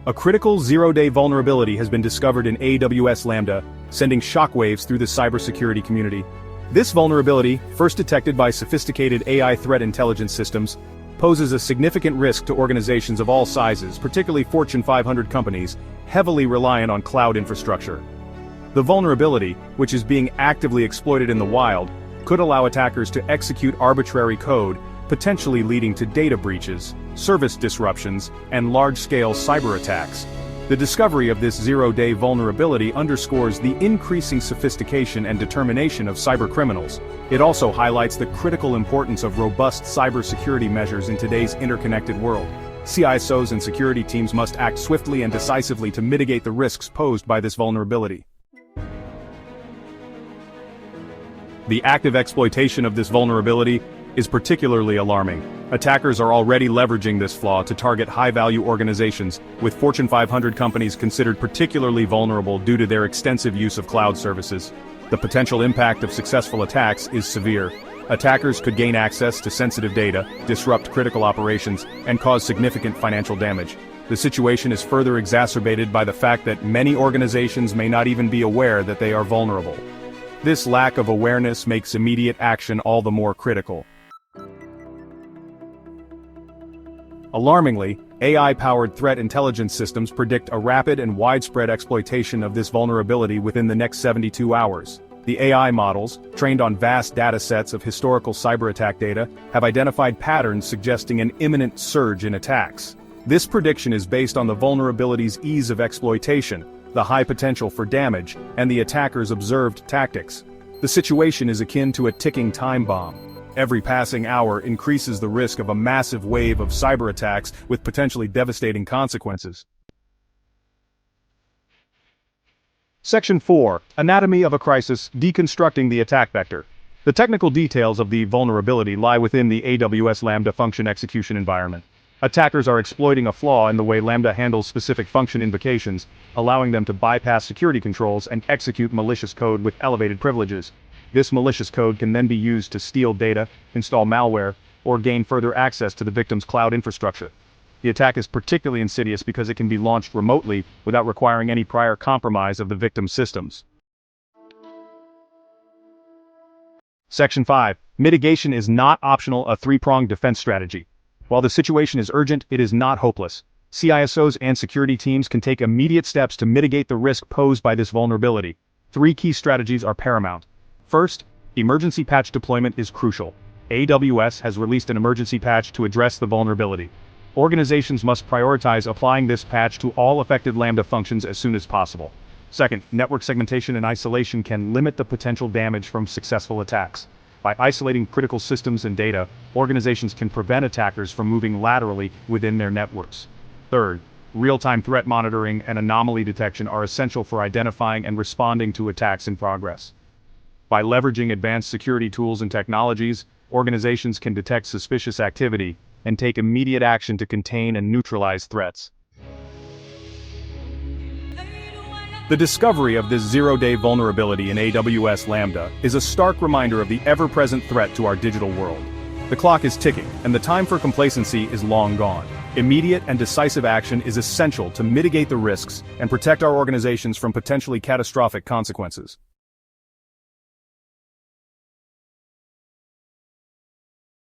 A critical zero-day vulnerability has been discovered in AWS Lambda, sending shockwaves through the cybersecurity community. This vulnerability, first detected by sophisticated AI threat intelligence systems, poses a significant risk to organizations of all sizes, particularly Fortune 500 companies, heavily reliant on cloud infrastructure. The vulnerability, which is being actively exploited in the wild, could allow attackers to execute arbitrary code, potentially leading to data breaches, service disruptions, and large-scale cyber attacks. The discovery of this zero-day vulnerability underscores the increasing sophistication and determination of cybercriminals. It also highlights the critical importance of robust cybersecurity measures in today's interconnected world. CISOs and security teams must act swiftly and decisively to mitigate the risks posed by this vulnerability. The active exploitation of this vulnerability is particularly alarming. Attackers are already leveraging this flaw to target high-value organizations, with Fortune 500 companies considered particularly vulnerable due to their extensive use of cloud services. The potential impact of successful attacks is severe. Attackers could gain access to sensitive data, disrupt critical operations, and cause significant financial damage. The situation is further exacerbated by the fact that many organizations may not even be aware that they are vulnerable. This lack of awareness makes immediate action all the more critical. Alarmingly, AI-powered threat intelligence systems predict a rapid and widespread exploitation of this vulnerability within the next 72 hours. The AI models, trained on vast data sets of historical cyber attack data, have identified patterns suggesting an imminent surge in attacks. This prediction is based on the vulnerability's ease of exploitation, the high potential for damage, and the attacker's observed tactics. The situation is akin to a ticking time bomb. Every passing hour increases the risk of a massive wave of cyber attacks with potentially devastating consequences. Section 4. Anatomy of a Crisis: Deconstructing the Attack Vector. The technical details of the vulnerability lie within the AWS Lambda function execution environment. Attackers are exploiting a flaw in the way Lambda handles specific function invocations, allowing them to bypass security controls and execute malicious code with elevated privileges. This malicious code can then be used to steal data, install malware, or gain further access to the victim's cloud infrastructure. The attack is particularly insidious because it can be launched remotely without requiring any prior compromise of the victim's systems. Section 5. Mitigation is not optional, a three-pronged defense strategy. While the situation is urgent, it is not hopeless. CISOs and security teams can take immediate steps to mitigate the risk posed by this vulnerability. Three key strategies are paramount. First, emergency patch deployment is crucial. AWS has released an emergency patch to address the vulnerability. Organizations must prioritize applying this patch to all affected Lambda functions as soon as possible. Second, network segmentation and isolation can limit the potential damage from successful attacks. By isolating critical systems and data, organizations can prevent attackers from moving laterally within their networks. Third, real-time threat monitoring and anomaly detection are essential for identifying and responding to attacks in progress. By leveraging advanced security tools and technologies, organizations can detect suspicious activity and take immediate action to contain and neutralize threats. The discovery of this zero-day vulnerability in AWS Lambda is a stark reminder of the ever-present threat to our digital world. The clock is ticking, and the time for complacency is long gone. Immediate and decisive action is essential to mitigate the risks and protect our organizations from potentially catastrophic consequences.